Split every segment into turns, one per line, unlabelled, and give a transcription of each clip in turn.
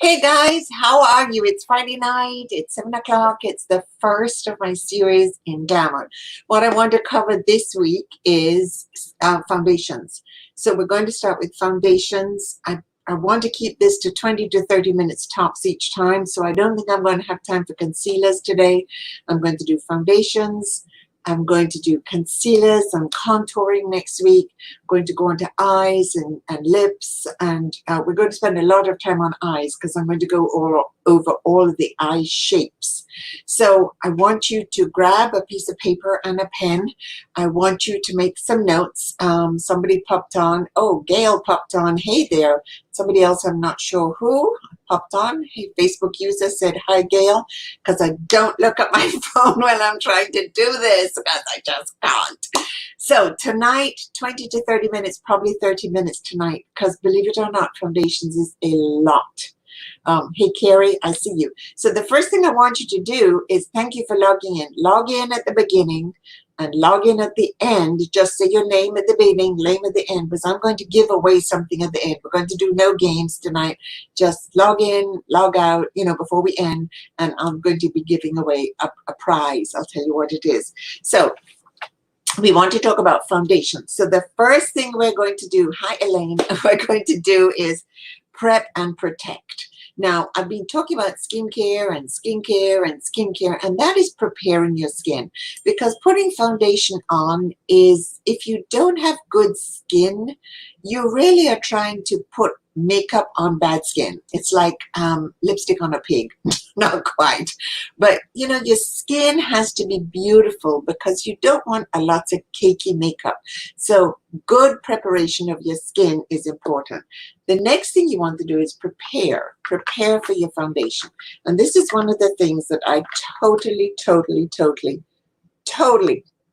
Hey guys, how are you? It's Friday night, it's 7 o'clock, it's the first of my series in Glamour. What I want to cover this week is foundations. So we're going to start with foundations. I want to keep this to 20 to 30 minutes tops each time, so I don't think I'm going to have time for concealers today. I'm going to do foundations. I'm going to do concealers and contouring next week. I'm going to go into eyes and lips, and we're going to spend a lot of time on eyes because I'm going to go over all of the eye shapes. So I want you to grab a piece of paper and a pen. I want you to make some notes. Somebody popped on. Oh, Gail popped on. Hey there. Somebody else, I'm not sure who, popped on. Hey, Facebook user said, hi, Gail, because I don't look at my phone when I'm trying to do this because I just can't. So tonight, 20 to 30 minutes, probably 30 minutes tonight, because believe it or not, foundations is a lot. Hey, Carrie, I see you. So the first thing I want you to do is thank you for logging in. Log in at the beginning and log in at the end. Just say your name at the beginning, name at the end, because I'm going to give away something at the end. We're going to do no games tonight. Just log in, log out, before we end, and I'm going to be giving away a prize. I'll tell you what it is. So we want to talk about foundations. So the first thing we're going to do, hi, Elaine, we're going to do is prep and protect. Now, I've been talking about skincare and skincare and skincare, and that is preparing your skin, because putting foundation on is, if you don't have good skin, you really are trying to put makeup on bad skin. It's like lipstick on a pig. Not quite. But, your skin has to be beautiful because you don't want a lot of cakey makeup. So good preparation of your skin is important. The next thing you want to do is prepare. Prepare for your foundation. And this is one of the things that I totally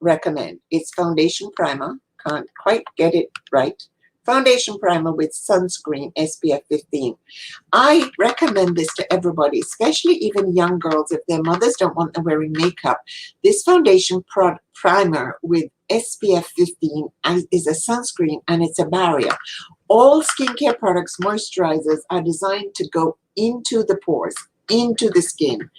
recommend. It's foundation primer. Can't quite get it right. Foundation primer with sunscreen SPF 15. I recommend this to everybody, especially even young girls, if their mothers don't want them wearing makeup. This foundation primer with SPF 15 is a sunscreen, and it's a barrier. All skincare products, moisturizers, are designed to go into the pores, into the skin,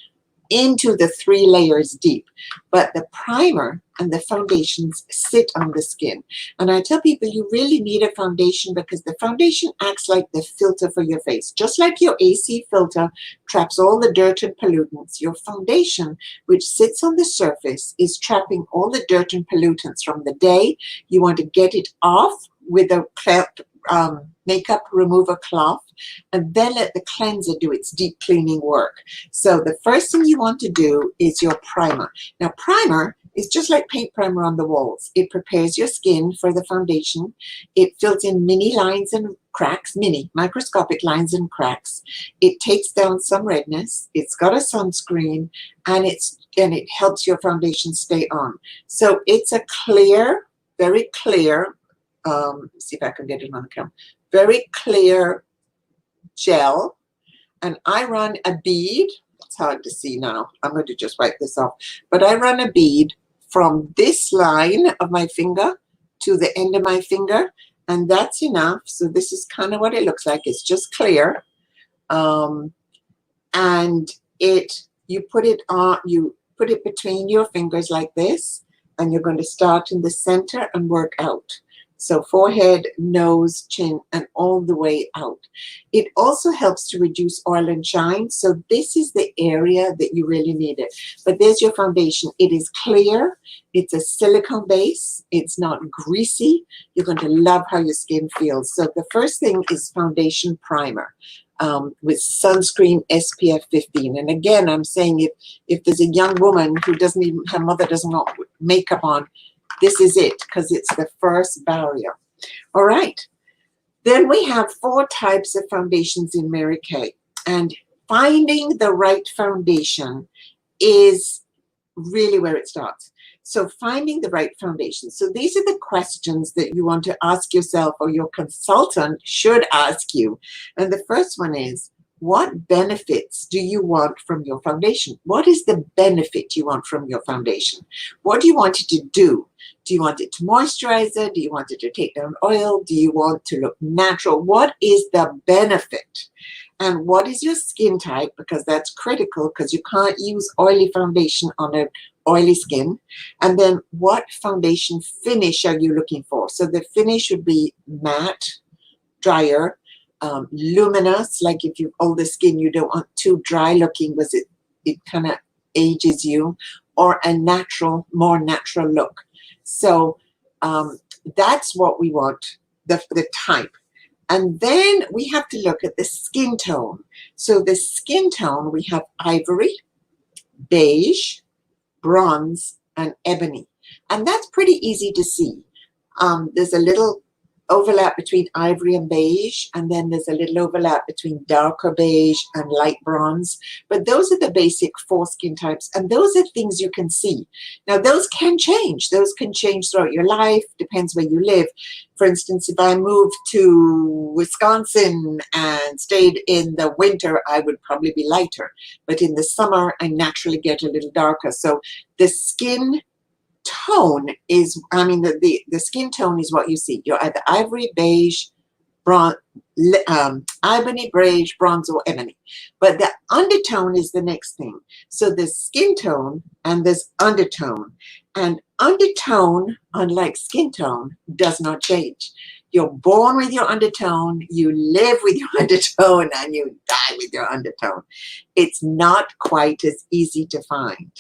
into the 3 layers deep. But the primer and the foundations sit on the skin. And I tell people you really need a foundation because the foundation acts like the filter for your face. Just like your AC filter traps all the dirt and pollutants, your foundation, which sits on the surface, is trapping all the dirt and pollutants from the day. You want to get it off with a makeup remover cloth, and then let the cleanser do its deep cleaning work. So the first thing you want to do is your primer. Now, primer is just like paint primer on the walls. It prepares your skin for the foundation. It fills in mini lines and cracks, microscopic lines and cracks. It takes down some redness. It's got a sunscreen, and it helps your foundation stay on. So it's a clear, very clear, see if I can get it on the camera, very clear gel, and I run a bead. It's hard to see now. I'm going to just wipe this off. But I run a bead from this line of my finger to the end of my finger, and that's enough. So this is kind of what it looks like. It's just clear. And you put it between your fingers like this, and you're going to start in the center and work out. So forehead, nose, chin, and all the way out. It also helps to reduce oil and shine. So this is the area that you really need it. But there's your foundation. It is clear. It's a silicone base. It's not greasy. You're going to love how your skin feels. So the first thing is foundation primer with sunscreen SPF 15. And again, I'm saying if there's a young woman who her mother doesn't want makeup on, this is it, because it's the first barrier. All right. Then we have 4 types of foundations in Mary Kay. And finding the right foundation is really where it starts. So finding the right foundation. So these are the questions that you want to ask yourself, or your consultant should ask you. And the first one is, what benefits do you want from your foundation? What is the benefit you want from your foundation? What do you want it to do? Do you want it to moisturize it? Do you want it to take down oil? Do you want to look natural? What is the benefit? and what is your skin type, because that's critical, because you can't use oily foundation on an oily skin. And then what foundation finish are you looking for? So the finish should be matte, drier, luminous, like if you older skin, you don't want too dry looking, because it kind of ages you, or a natural, more natural look. So that's what we want, the type. And then we have to look at the skin tone. So the skin tone, we have ivory, beige, bronze, and ebony. And that's pretty easy to see. There's a little overlap between ivory and beige, and then there's a little overlap between darker beige and light bronze. But those are the basic 4 skin types, and those are things you can see. Now, those can change. Those can change throughout your life, depends where you live. For instance, if I moved to Wisconsin and stayed in the winter, I would probably be lighter. But in the summer, I naturally get a little darker. So the skin tone is, I mean, the skin tone is what you see. You're either ivory, beige, bronze, ebony, beige, bronze, or ebony. But the undertone is the next thing. So there's skin tone and there's undertone. And undertone, unlike skin tone, does not change. You're born with your undertone, you live with your undertone, and you die with your undertone. It's not quite as easy to find.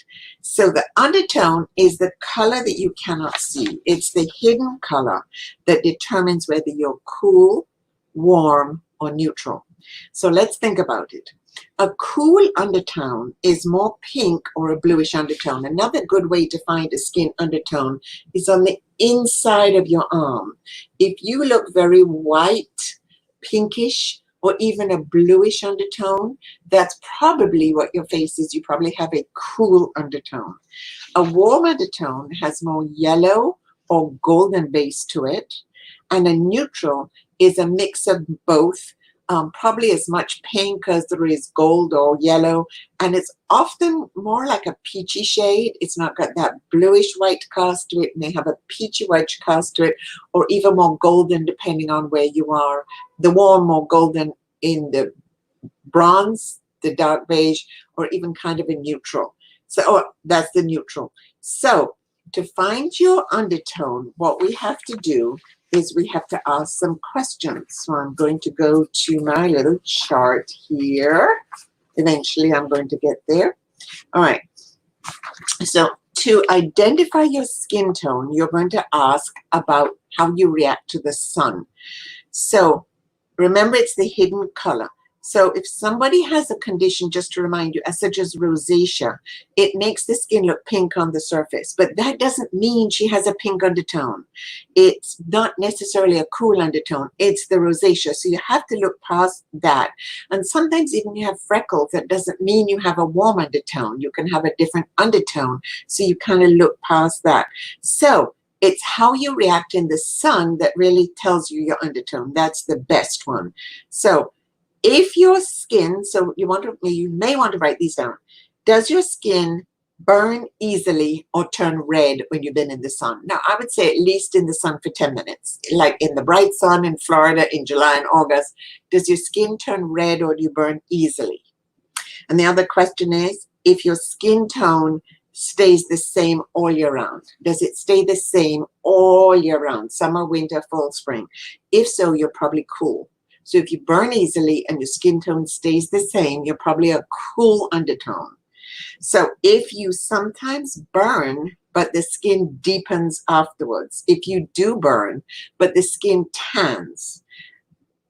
So the undertone is the color that you cannot see. It's the hidden color that determines whether you're cool, warm, or neutral. So let's think about it. A cool undertone is more pink or a bluish undertone. Another good way to find a skin undertone is on the inside of your arm. If you look very white, pinkish, or even a bluish undertone, that's probably what your face is. You probably have a cool undertone. A warm undertone has more yellow or golden base to it, and a neutral is a mix of both. Probably as much pink as there is gold or yellow, and it's often more like a peachy shade. It's not got that bluish white cast to it. It may have a peachy white cast to it, or even more golden depending on where you are. The warm, more golden in the bronze, the dark beige, or even kind of a neutral. So that's the neutral. So to find your undertone, what we have to do is we have to ask some questions. So I'm going to go to my little chart here. Eventually I'm going to get there. All right. So to identify your skin tone, you're going to ask about how you react to the sun. So remember, it's the hidden color. So if somebody has a condition, just to remind you, such as rosacea, it makes the skin look pink on the surface, but that doesn't mean she has a pink undertone. It's not necessarily a cool undertone. It's the rosacea. So you have to look past that. And sometimes even you have freckles, that doesn't mean you have a warm undertone. You can have a different undertone. So you kind of look past that. So it's how you react in the sun that really tells you your undertone. That's the best one. So if your skin, so you may want to write these down. Does your skin burn easily or turn red when you've been in the sun? Now, I would say at least in the sun for 10 minutes. Like in the bright sun in Florida in July and August, does your skin turn red or do you burn easily? And the other question is, if your skin tone stays the same all year round, does it stay the same all year round? Summer, winter, fall, spring? If so, you're probably cool. So if you burn easily and your skin tone stays the same, you're probably a cool undertone. So if you sometimes burn, but the skin deepens afterwards, if you do burn, but the skin tans,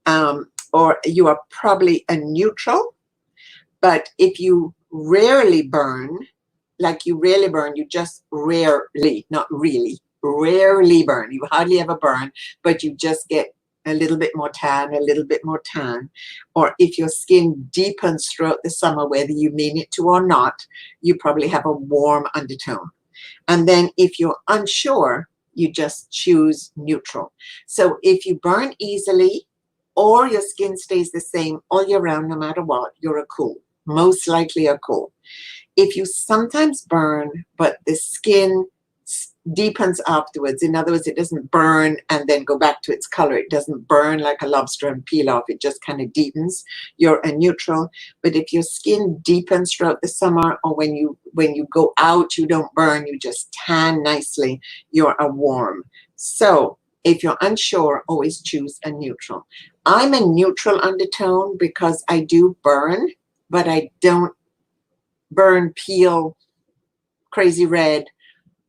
or you are probably a neutral. But if you rarely burn, like you rarely burn, you just rarely, not really, rarely burn. You hardly ever burn, but you just get a little bit more tan, a little bit more tan. Or if your skin deepens throughout the summer, whether you mean it to or not, you probably have a warm undertone. And then if you're unsure, you just choose neutral. So if you burn easily or your skin stays the same all year round, no matter what, you're a cool. Most likely a cool. If you sometimes burn, but the skin deepens afterwards. In other words, it doesn't burn and then go back to its color. It doesn't burn like a lobster and peel off. It just kind of deepens. You're a neutral. But if your skin deepens throughout the summer, or when you go out, you don't burn, you just tan nicely, you're a warm. So if you're unsure, always choose a neutral. I'm a neutral undertone because I do burn, but I don't burn, peel, crazy red,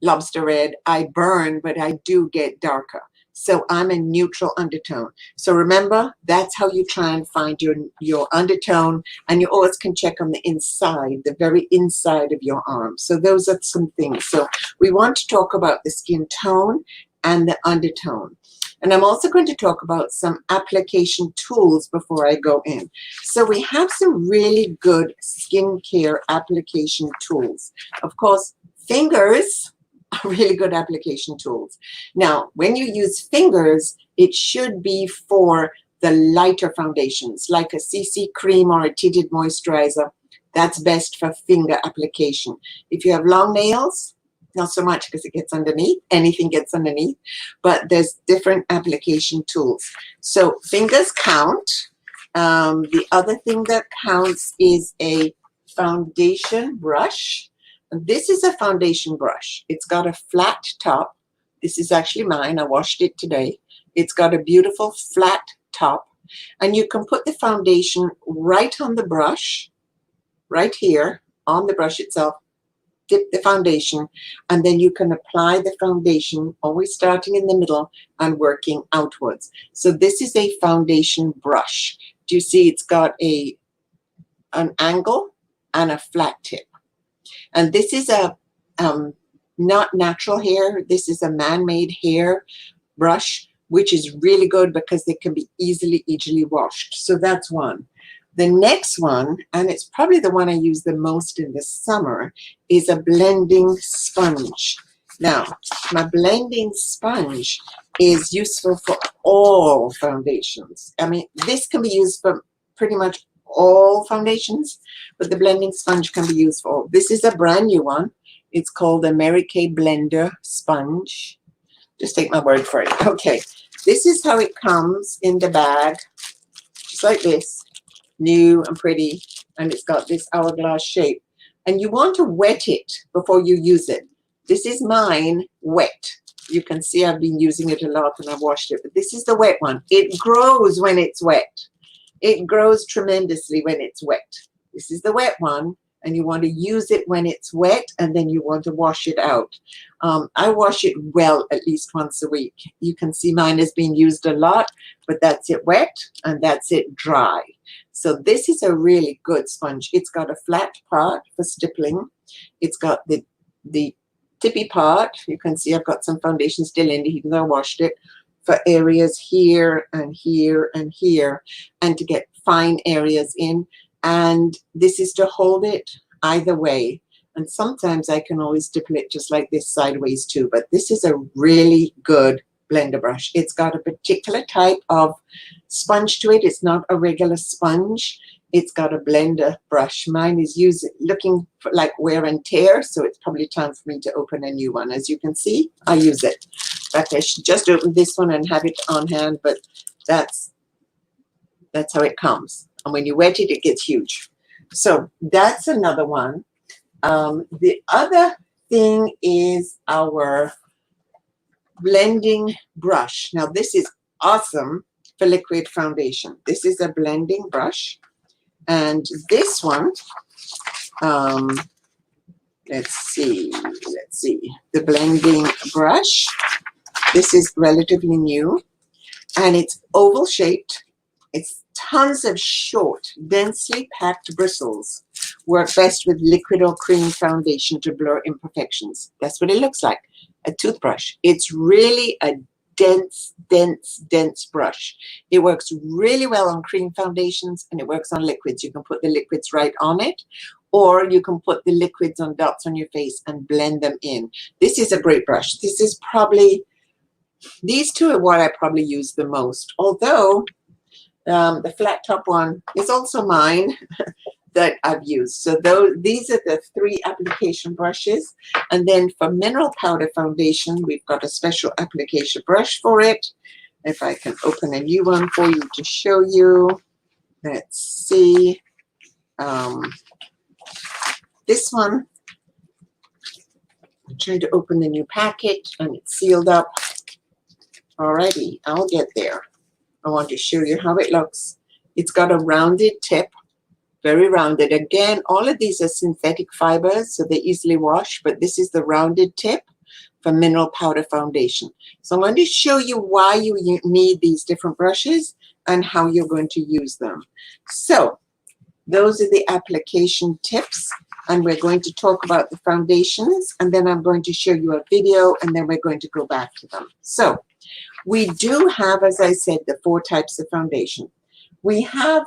lobster red. I burn, but I do get darker. So I'm a neutral undertone. So remember, that's how you try and find your undertone, and you always can check on the inside, the very inside of your arm. So those are some things. So we want to talk about the skin tone and the undertone. And I'm also going to talk about some application tools before I go in. So we have some really good skincare application tools. Of course, fingers are really good application tools. Now, when you use fingers, it should be for the lighter foundations, like a CC cream or a tinted moisturizer. That's best for finger application. If you have long nails, not so much because it gets underneath. Anything gets underneath. But there's different application tools. So fingers count. The other thing that counts is a foundation brush. This is a foundation brush. It's got a flat top. This is actually mine. I washed it today. It's got a beautiful flat top. And you can put the foundation right on the brush, right here on the brush itself. Dip the foundation, and then you can apply the foundation, always starting in the middle and working outwards. So this is a foundation brush. Do you see it's got an angle and a flat tip? And this is a not natural hair. This is a man-made hair brush, which is really good because it can be easily washed. So that's one. The next one, and it's probably the one I use the most in the summer, is a blending sponge. Now, my blending sponge is useful for all foundations. I mean, this can be used for pretty much all foundations, but the blending sponge can be used for all. This is a brand new one. It's called the Mary Kay Blender Sponge. Just take my word for it. Okay, this is how it comes in the bag, just like this. New and pretty, and it's got this hourglass shape, and you want to wet it before you use it. This is mine wet. You can see I've been using it a lot and I've washed it, but this is the wet one. It grows when it's wet. It grows tremendously when it's wet. This is the wet one, and you want to use it when it's wet, and then you want to wash it out. I wash it well at least once a week. You can see mine has been used a lot, but that's it wet and that's it dry. So this is a really good sponge. It's got a flat part for stippling. It's got the tippy part. You can see I've got some foundation still in it, even though I washed it, for areas here and here and here, and to get fine areas in. And this is to hold it either way. And sometimes I can always stipple it just like this sideways too. But this is a really good blender brush. It's got a particular type of sponge to it. It's not a regular sponge. It's got a blender brush. Mine is looking for like wear and tear, so it's probably time for me to open a new one. As you can see, I use it. In fact, I should just open this one and have it on hand, but that's how it comes. And when you wet it, it gets huge. So that's another one. The other thing is our blending brush. Now this is awesome for liquid foundation. This is a blending brush, and this one, let's see, the blending brush. This is relatively new, and it's oval shaped. It's tons of short, densely packed bristles. Work best with liquid or cream foundation to blur imperfections. That's what it looks like, a toothbrush. It's really a dense brush. It works really well on cream foundations, and it works on liquids. You can put the liquids right on it, or you can put the liquids on dots on your face and blend them in. This is a great brush. This is probably, these two are what I probably use the most, although the flat top one is also mine. that I've used. So these are the 3 application brushes. And then for mineral powder foundation, we've got a special application brush for it. If I can open a new one for you to show you. Let's see. This one, I'm trying to open the new packet and it's sealed up. Alrighty, I'll get there. I want to show you how it looks. It's got a rounded tip, very rounded. Again, all of these are synthetic fibers, so they easily wash, but this is the rounded tip for mineral powder foundation. So I'm going to show you why you need these different brushes and how you're going to use them. So those are the application tips, and we're going to talk about the foundations, and then I'm going to show you a video, and then we're going to go back to them. So we do have, as I said, the 4 types of foundation. We have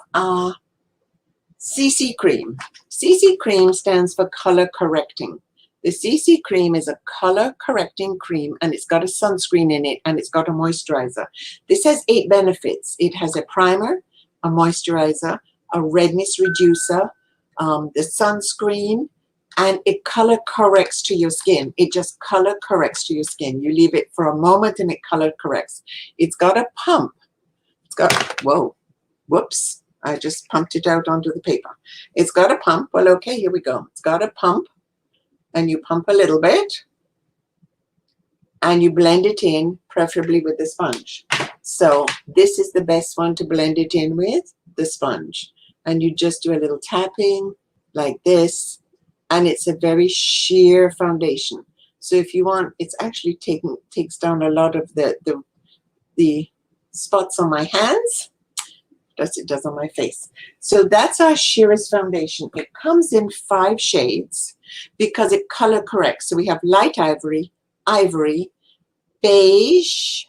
CC cream. CC cream stands for color correcting. The CC cream is a color correcting cream, and it's got a sunscreen in it, and it's got a moisturizer. This has 8 benefits. It has a primer, a moisturizer, a redness reducer, the sunscreen, and it color corrects to your skin. It just color corrects to your skin. You leave it for a moment and it color corrects. It's got a pump. It's got, whoa, whoops. I just pumped it out onto the paper. It's got a pump. Well, okay, here we go. It's got a pump, and you pump a little bit, and you blend it in, preferably with the sponge. So this is the best one to blend it in with, the sponge. And you just do a little tapping like this, and it's a very sheer foundation. So if you want, it's actually takes down a lot of the spots on my hands. It does on my face. So that's our sheerest foundation. It comes in 5 shades because it color corrects. So we have light ivory, ivory, beige,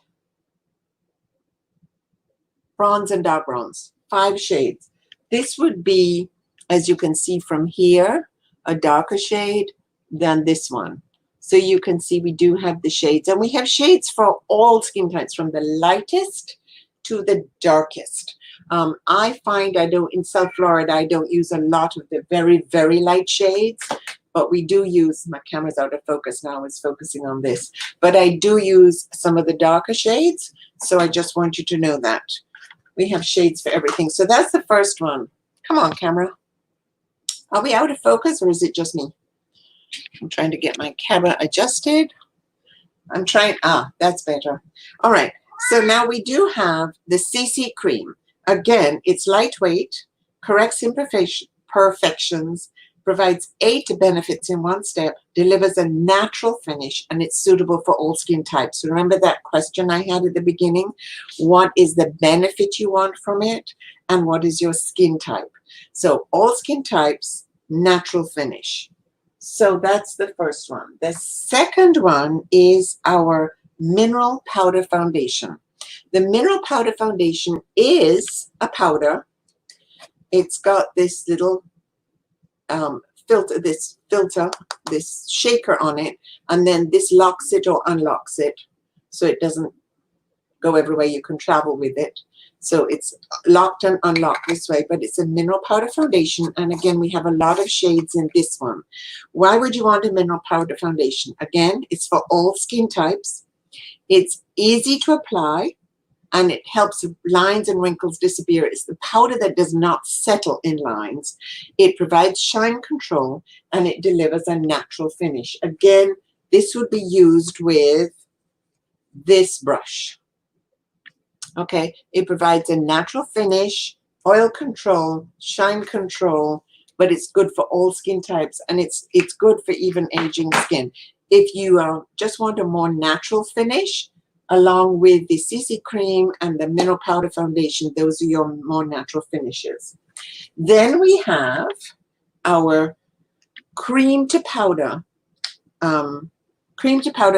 bronze, and dark bronze. 5 shades. This would be, as you can see from here, a darker shade than this one. So you can see we do have the shades, and we have shades for all skin types, from the lightest to the darkest. I find in South Florida, I don't use a lot of the very, very light shades, but we do use, my camera's out of focus now, it's focusing on this, but I do use some of the darker shades, so I just want you to know that. We have shades for everything. So that's the first one. Come on, camera. Are we out of focus, or is it just me? I'm trying to get my camera adjusted. I'm trying, that's better. All right, so now we do have the CC cream. Again, it's lightweight, corrects imperfections, provides 8 benefits in 1 step, delivers a natural finish, and it's suitable for all skin types. So remember that question I had at the beginning? What is the benefit you want from it, and what is your skin type? So all skin types, natural finish. So that's the first one. The second one is our mineral powder foundation. The mineral powder foundation is a powder. It's got this little filter, this shaker on it, and then this locks it or unlocks it, so it doesn't go everywhere you can travel with it. So it's locked and unlocked this way, but it's a mineral powder foundation. And again, we have a lot of shades in this one. Why would you want a mineral powder foundation? Again, it's for all skin types. It's easy to apply, and it helps lines and wrinkles disappear. It's the powder that does not settle in lines. It provides shine control, and it delivers a natural finish. Again, this would be used with this brush. Okay, it provides a natural finish, oil control, shine control, but it's good for all skin types, and it's good for even aging skin. If you just want a more natural finish, along with the CC cream and the mineral powder foundation, those are your more natural finishes. Then we have our cream to powder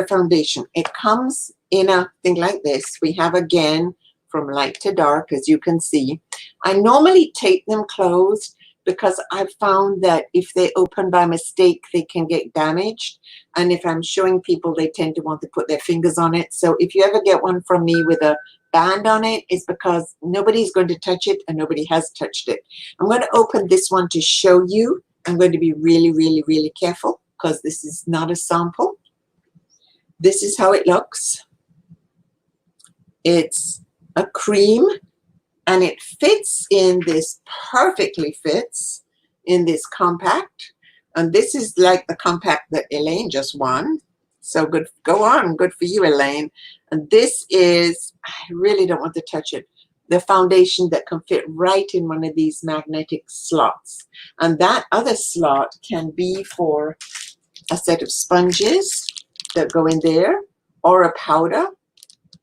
foundation. It comes in a thing like this. We have, again, from light to dark, as you can see. I normally tape them closed because I've found that if they open by mistake, they can get damaged. And if I'm showing people, they tend to want to put their fingers on it. So if you ever get one from me with a banned on it is because nobody's going to touch it and nobody has touched it. I'm going to open this one to show you. I'm going to be really, really, really careful because this is not a sample. This is how it looks. It's a cream and it fits in this, perfectly fits in this compact. And this is like the compact that Elaine just won. So good, go on, good for you, Elaine. And this is, I really don't want to touch it, the foundation that can fit right in one of these magnetic slots. And that other slot can be for a set of sponges that go in there, or a powder,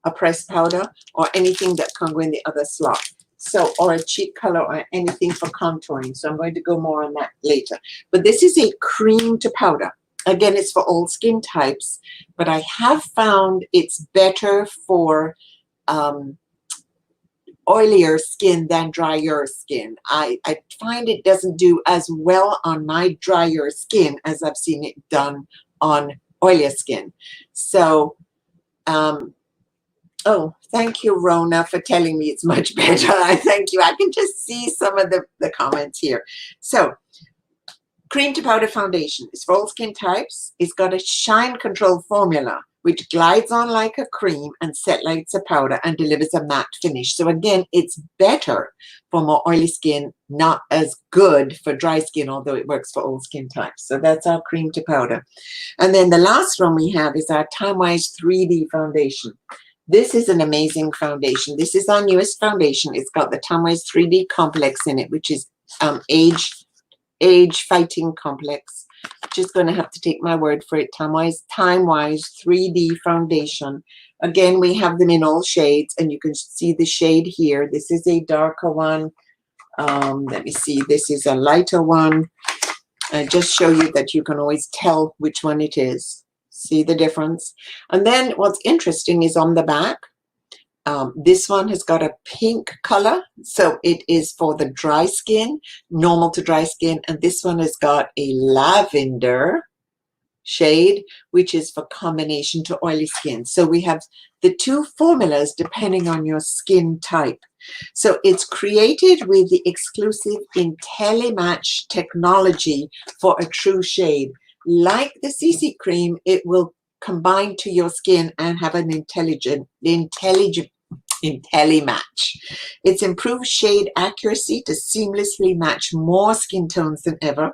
a pressed powder, or anything that can go in the other slot. So, or a cheek color or anything for contouring. So I'm going to go more on that later. But this is a cream to powder. Again, it's for all skin types, but I have found it's better for oilier skin than drier skin. I find it doesn't do as well on my drier skin as I've seen it done on oilier skin. So, oh, thank you, Rona, for telling me it's much better. I thank you. I can just see some of the comments here. So, cream to powder foundation is for all skin types. It's got a shine control formula, which glides on like a cream and set like it's a powder and delivers a matte finish. So again, it's better for more oily skin, not as good for dry skin, although it works for all skin types. So that's our cream to powder. And then the last one we have is our Time-Wise 3D foundation. This is an amazing foundation. This is our newest foundation. It's got the Time-Wise 3D complex in it, which is age fighting complex. Just going to have to take my word for it. Time-Wise 3D foundation. Again, we have them in all shades, and you can see the shade here. This is a darker one. Let me see. This is a lighter one. I just show you that you can always tell which one it is. See the difference? And then what's interesting is on the back. This one has got a pink color, so it is for the dry skin, normal to dry skin, and this one has got a lavender shade, which is for combination to oily skin. So we have the two formulas depending on your skin type. So it's created with the exclusive IntelliMatch technology for a true shade. Like the CC cream, it will combine to your skin and have an intelligent IntelliMatch. It's improved shade accuracy to seamlessly match more skin tones than ever.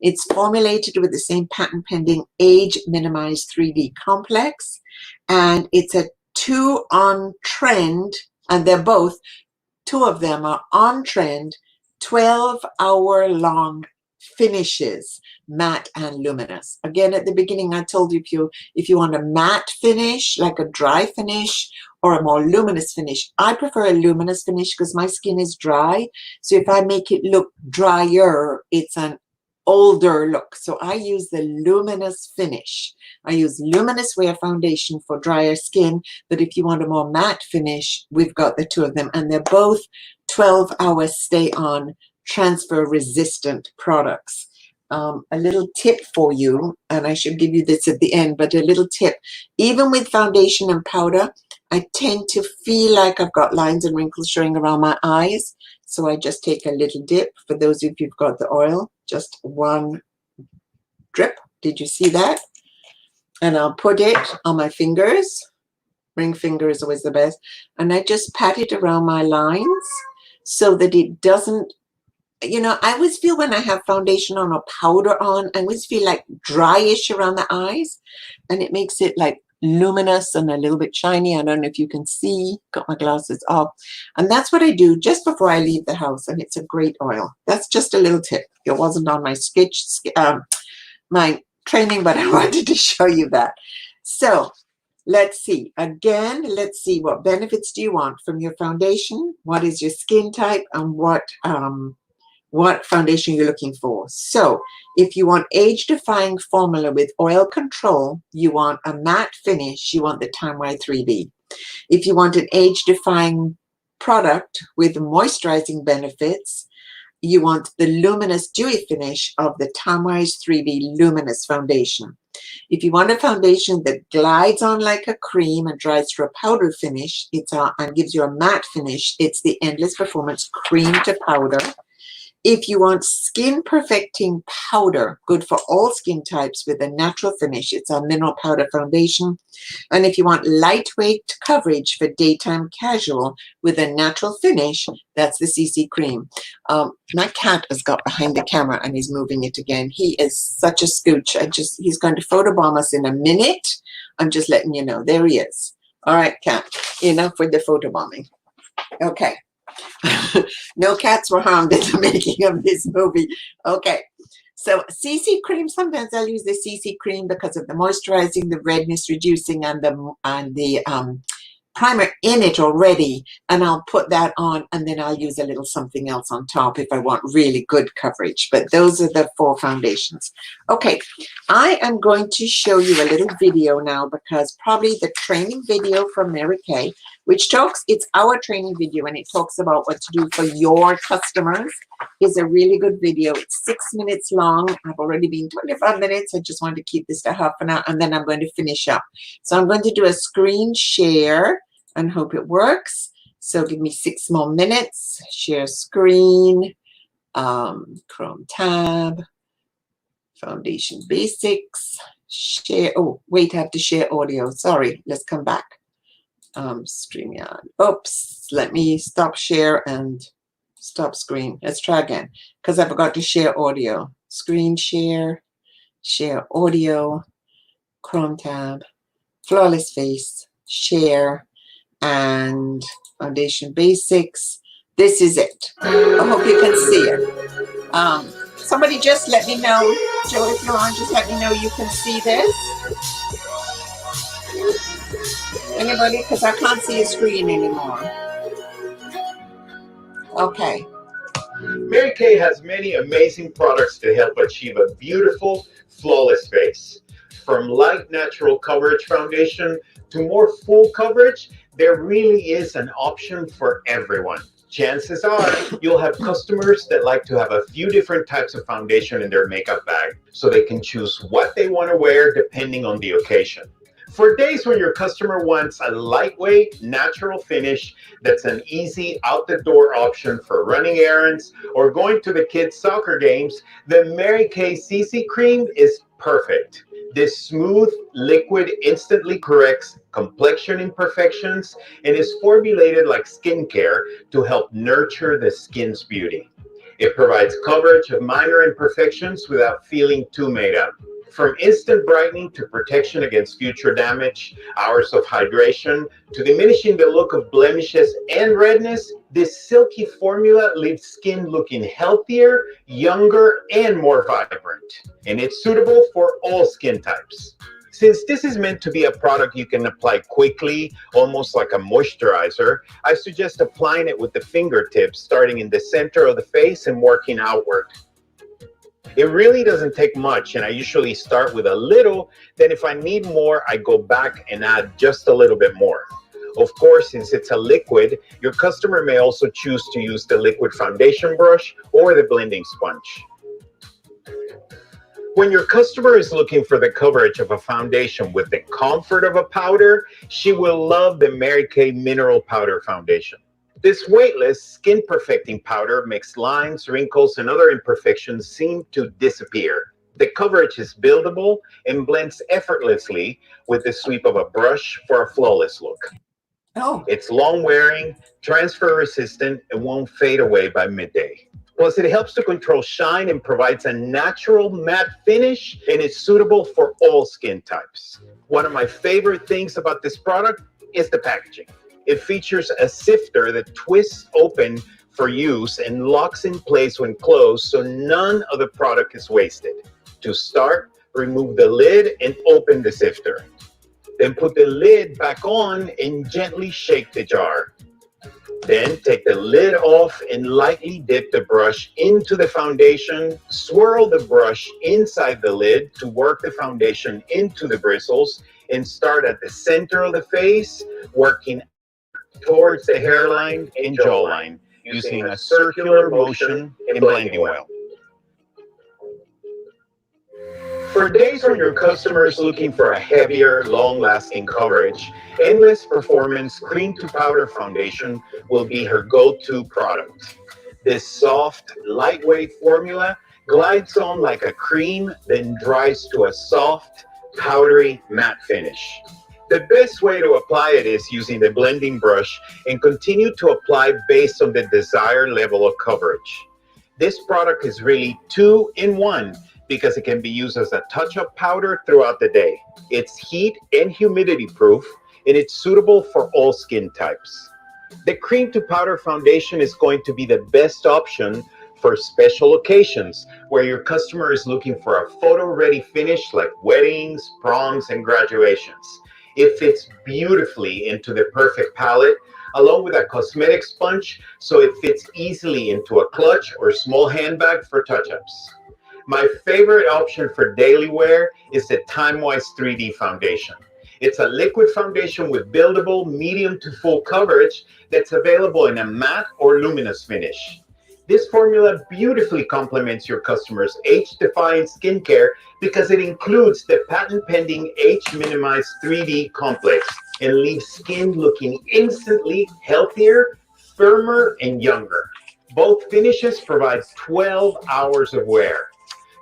It's formulated with the same patent pending age minimized 3D complex, and it's a two on trend, and they're both, two of them are on trend 12-hour long finishes, matte and luminous. Again, at the beginning I told you if you want a matte finish, like a dry finish, or a more luminous finish. I prefer a luminous finish because my skin is dry. So if I make it look drier, it's an older look. So I use the luminous finish. I use luminous wear foundation for drier skin, but if you want a more matte finish, we've got the two of them, and they're both 12-hour stay on transfer resistant products. A little tip for you, and I should give you this at the end, but a little tip. Even with foundation and powder, I tend to feel like I've got lines and wrinkles showing around my eyes. So I just take a little dip. For those of you who've got the oil, just one drip. Did you see that? And I'll put it on my fingers. Ring finger is always the best. And I just pat it around my lines so that it doesn't, you know, I always feel when I have foundation on or powder on, I always feel like dryish around the eyes, and it makes it like luminous and a little bit shiny. I don't know if you can see, got my glasses off. And that's what I do just before I leave the house, and it's a great oil. That's just a little tip. It wasn't on my my training, but I wanted to show you that. So let's see. Again, let's see, what benefits do you want from your foundation? What is your skin type, and what foundation you're looking for. So if you want age-defying formula with oil control, you want a matte finish, you want the Time-Wise 3D. If you want an age-defying product with moisturizing benefits, you want the luminous dewy finish of the Time-Wise 3D Luminous Foundation. If you want a foundation that glides on like a cream and dries to a powder finish, and gives you a matte finish, it's the Endless Performance Cream to Powder. If you want skin perfecting powder, good for all skin types with a natural finish, it's our mineral powder foundation. And if you want lightweight coverage for daytime casual with a natural finish, that's the CC cream. My cat has got behind the camera and he's moving it again. He is such a scooch. He's going to photobomb us in a minute. I'm just letting you know. There he is. All right, cat, enough with the photobombing. Okay. No cats were harmed in the making of this movie. Okay, so CC cream, sometimes I'll use the CC cream because of the moisturizing, the redness reducing, and the primer in it already, and I'll put that on, and then I'll use a little something else on top if I want really good coverage. But those are the 4 foundations. Okay, I am going to show you a little video now, because probably the training video from Mary Kay, which it's our training video, and it talks about what to do for your customers, is a really good video. It's 6 minutes long. I've already been 25 minutes. I just wanted to keep this to half an hour, and then I'm going to finish up. So I'm going to do a screen share and hope it works. So give me 6 more minutes. Share screen, Chrome tab, Foundation Basics, share. Oh, wait, I have to share audio. Sorry, let's come back. StreamYard. Oops, let me stop share and stop screen. Let's try again, because I forgot to share audio. Screen share, share audio, Chrome tab, Flawless Face, share, and Foundation Basics. This is it. I hope you can see it. Somebody just let me know, Joe, if you're on, just let me know you can see this. Anybody? Because I can't see a screen anymore. Okay.
Mary Kay has many amazing products to help achieve a beautiful, flawless face. From light natural coverage foundation to more full coverage, there really is an option for everyone. Chances are you'll have customers that like to have a few different types of foundation in their makeup bag, so they can choose what they want to wear depending on the occasion. For days when your customer wants a lightweight, natural finish that's an easy out-the-door option for running errands or going to the kids' soccer games, the Mary Kay CC Cream is perfect. This smooth liquid instantly corrects complexion imperfections and is formulated like skincare to help nurture the skin's beauty. It provides coverage of minor imperfections without feeling too made up. From instant brightening to protection against future damage, hours of hydration, to diminishing the look of blemishes and redness, this silky formula leaves skin looking healthier, younger, and more vibrant. And it's suitable for all skin types. Since this is meant to be a product you can apply quickly, almost like a moisturizer, I suggest applying it with the fingertips, starting in the center of the face and working outward. It really doesn't take much, and I usually start with a little, then if I need more, I go back and add just a little bit more. Of course, since it's a liquid, your customer may also choose to use the liquid foundation brush or the blending sponge. When your customer is looking for the coverage of a foundation with the comfort of a powder, she will love the Mary Kay Mineral Powder Foundation. This weightless, skin-perfecting powder makes lines, wrinkles, and other imperfections seem to disappear. The coverage is buildable and blends effortlessly with the sweep of a brush for a flawless look.
Oh.
It's long-wearing, transfer-resistant, and won't fade away by midday. Plus, it helps to control shine and provides a natural matte finish, and it's suitable for all skin types. One of my favorite things about this product is the packaging. It features a sifter that twists open for use and locks in place when closed, so none of the product is wasted. To start, remove the lid and open the sifter. Then put the lid back on and gently shake the jar. Then take the lid off and lightly dip the brush into the foundation. Swirl the brush inside the lid to work the foundation into the bristles, and start at the center of the face, working towards the hairline and jawline, using a circular motion and blending well. For days when your customers looking for a heavier, long-lasting coverage, Endless Performance Cream to Powder Foundation will be her go-to product. This soft, lightweight formula glides on like a cream, then dries to a soft, powdery, matte finish. The best way to apply it is using the blending brush and continue to apply based on the desired level of coverage. This product is really two in one because it can be used as a touch-up powder throughout the day. It's heat and humidity proof, and it's suitable for all skin types. The cream to powder foundation is going to be the best option for special occasions where your customer is looking for a photo-ready finish like weddings, proms, and graduations. It fits beautifully into the perfect palette along with a cosmetic sponge, so it fits easily into a clutch or small handbag for touch-ups. My favorite option for daily wear is the Time-Wise 3D foundation. It's a liquid foundation with buildable medium to full coverage that's available in a matte or luminous finish. This formula beautifully complements your customer's age-defying skincare because it includes the patent-pending age-minimized 3D complex and leaves skin looking instantly healthier, firmer, and younger. Both finishes provide 12 hours of wear.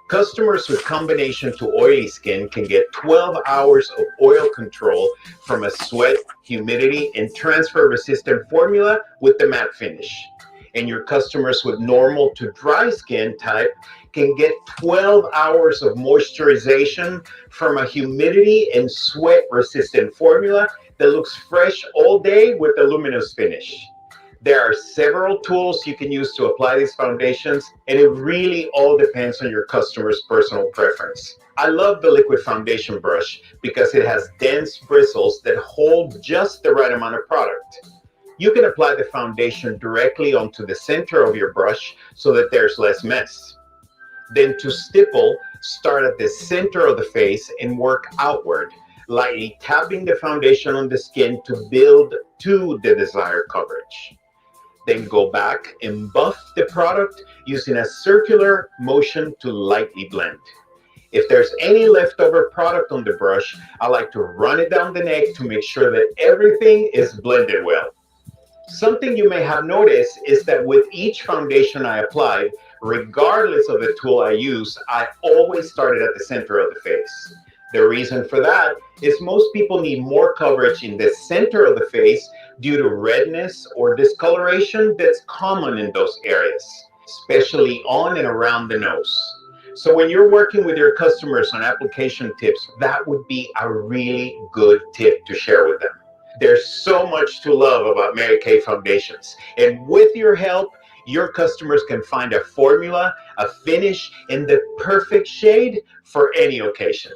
Customers with combination to oily skin can get 12 hours of oil control from a sweat, humidity, and transfer-resistant formula with the matte finish. And your customers with normal to dry skin type can get 12 hours of moisturization from a humidity and sweat-resistant formula that looks fresh all day with a luminous finish. There are several tools you can use to apply these foundations, and it really all depends on your customer's personal preference. I love the liquid foundation brush because it has dense bristles that hold just the right amount of product. You can apply the foundation directly onto the center of your brush so that there's less mess. Then to stipple, start at the center of the face and work outward, lightly tapping the foundation on the skin to build to the desired coverage. Then go back and buff the product using a circular motion to lightly blend. If there's any leftover product on the brush, I like to run it down the neck to make sure that everything is blended well. Something you may have noticed is that with each foundation I applied, regardless of the tool I use, I always started at the center of the face. The reason for that is most people need more coverage in the center of the face due to redness or discoloration that's common in those areas, especially on and around the nose. So when you're working with your customers on application tips, that would be a really good tip to share with them. There's so much to love about Mary Kay foundations, and with your help, your customers can find a formula, a finish, and the perfect shade for any occasion.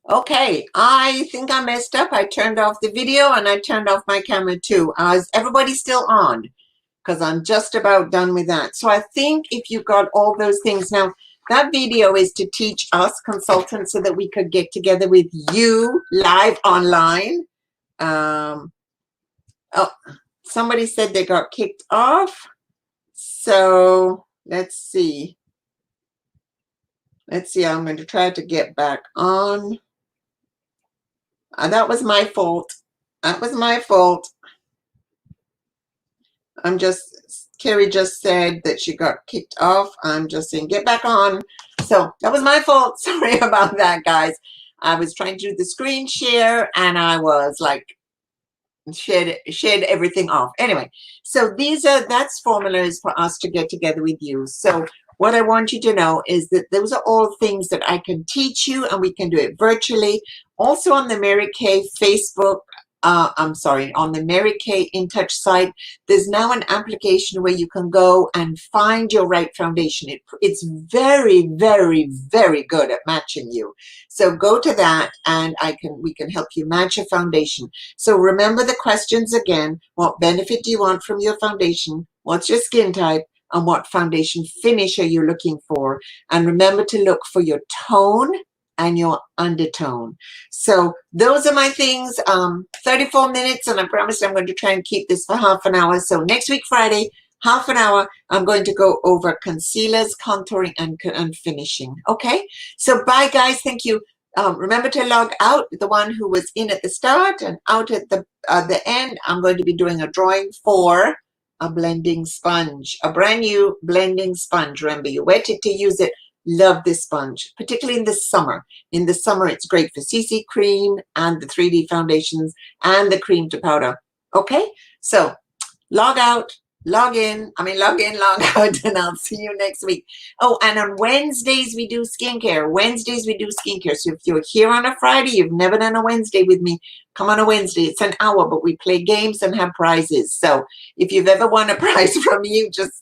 Okay, I think I messed up. I turned off the video and I turned off my camera too. Is everybody still on? Because I'm just about done with that. So I think if you got all those things now, that video is to teach us consultants so that we could get together with you live online. Oh, somebody said they got kicked off. So let's see. Let's see. I'm going to try to get back on. That was my fault. That was my fault. Carrie just said that she got kicked off. I'm just saying, get back on. So that was my fault. Sorry about that, guys. I was trying to do the screen share and I was like, shared everything off. Anyway, so that's formulas for us to get together with you. So what I want you to know is that those are all things that I can teach you and we can do it virtually. Also on the Mary Kay Facebook I'm sorry, on the Mary Kay In Touch site, there's now an application where you can go and find your right foundation. It's very, very, very good at matching you. So go to that and we can help you match a foundation. So remember the questions again. What benefit do you want from your foundation? What's your skin type? And what foundation finish are you looking for? And remember to look for your tone and your undertone. So those are my things. 34 minutes, and I promise I'm going to try and keep this for half an hour. So next week, Friday, half an hour, I'm going to go over concealers, contouring, and finishing. Okay? So bye, guys. Thank you. Remember to log out, the one who was in at the start and out at the end. I'm going to be doing a drawing for a blending sponge, a brand new blending sponge. Remember, you wet it to use it. Love this sponge, particularly in the summer. In the summer, it's great for CC cream and the 3D foundations and the cream to powder. Okay, so log out, log in, log out, and I'll see you next week. Oh, and on Wednesdays, we do skincare. So if you're here on a Friday, you've never done a Wednesday with me, come on a Wednesday. It's an hour, but we play games and have prizes. So if you've ever won a prize from me, just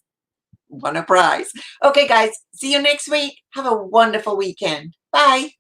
won a prize. Okay, guys, see you next week. Have a wonderful weekend. Bye.